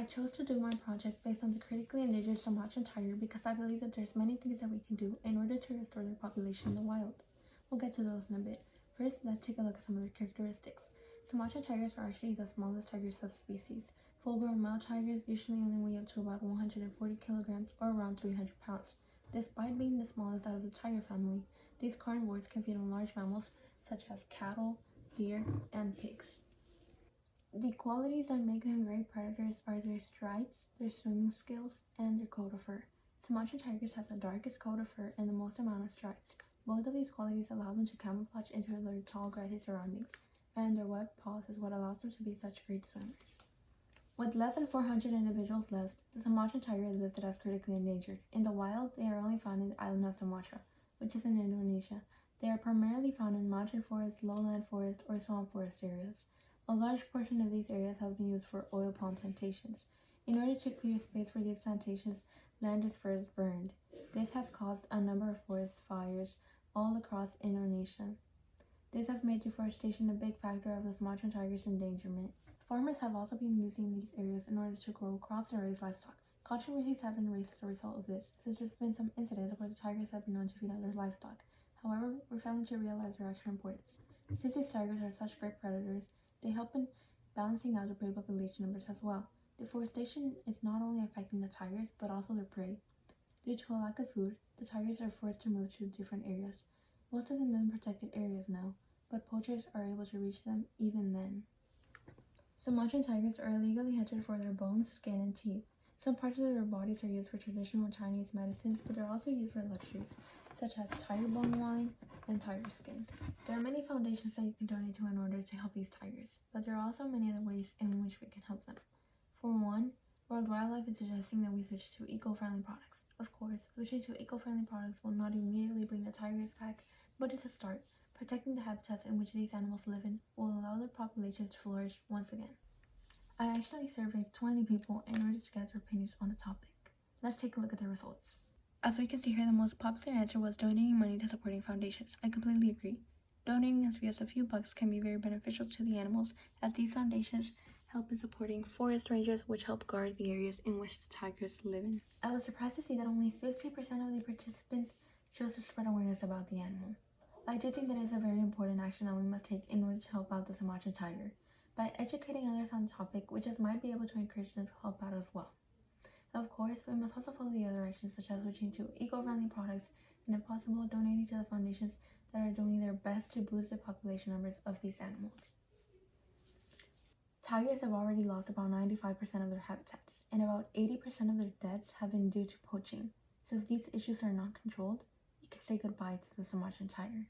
chose to do my project based on the critically endangered Sumatran tiger because I believe that there's many things that we can do in order to restore their population in the wild. We'll get to those in a bit. First, let's take a look at some of their characteristics. Sumatran tigers are actually the smallest tiger subspecies. Full-grown male tigers usually only weigh up to about 140 kilograms or around 300 pounds. Despite being the smallest out of the tiger family, these carnivores can feed on large mammals such as cattle, deer, and pigs. The qualities that make them great predators are their stripes, their swimming skills, and their coat of fur. Sumatran tigers have the darkest coat of fur and the most amount of stripes. Both of these qualities allow them to camouflage into their tall, grassy surroundings, and their webbed paws is what allows them to be such great swimmers. With less than 400 individuals left, the Sumatran tiger is listed as critically endangered. In the wild, they are only found in the island of Sumatra, which is in Indonesia. They are primarily found in mountain forest, lowland forest, or swamp forest areas. A large portion of these areas has been used for oil palm plantations. In order to clear space for these plantations, land is first burned. This has caused a number of forest fires all across Indonesia. This has made deforestation a big factor of the Sumatran tiger's endangerment. Farmers have also been using these areas in order to grow crops and raise livestock. Controversies have been raised as a result of this, since there's been some incidents where the tigers have been known to feed on their livestock. However, we're failing to realize their actual importance. Since these tigers are such great predators, they help in balancing out the prey population numbers as well. Deforestation is not only affecting the tigers, but also their prey. Due to a lack of food, the tigers are forced to move to different areas. Most of them live in protected areas now, but poachers are able to reach them even then. Sumatran tigers are illegally hunted for their bones, skin, and teeth. Some parts of their bodies are used for traditional Chinese medicines, but they're also used for luxuries, such as tiger bone wine and tiger skin. There are many foundations that you can donate to in order to help these tigers, but there are also many other ways in which we can help them. For one, World Wildlife is suggesting that we switch to eco-friendly products. Of course, switching to eco-friendly products will not immediately bring the tigers back, but it's a start. Protecting the habitats in which these animals live in will allow their populations to flourish once again. I actually surveyed 20 people in order to get their opinions on the topic. Let's take a look at the results. As we can see here, the most popular answer was donating money to supporting foundations. I completely agree. Donating as few as a few bucks can be very beneficial to the animals, as these foundations help in supporting forest rangers, which help guard the areas in which the tigers live in. I was surprised to see that only 15% of the participants chose to spread awareness about the animal. I do think that is a very important action that we must take in order to help out the Sumatran tiger. By educating others on the topic, we just might be able to encourage them to help out as well. Of course, we must also follow the other actions such as switching to eco-friendly products and if possible donating to the foundations that are doing their best to boost the population numbers of these animals. Tigers have already lost about 95% of their habitats, and about 80% of their deaths have been due to poaching. So if these issues are not controlled, you can say goodbye to the Sumatran tiger.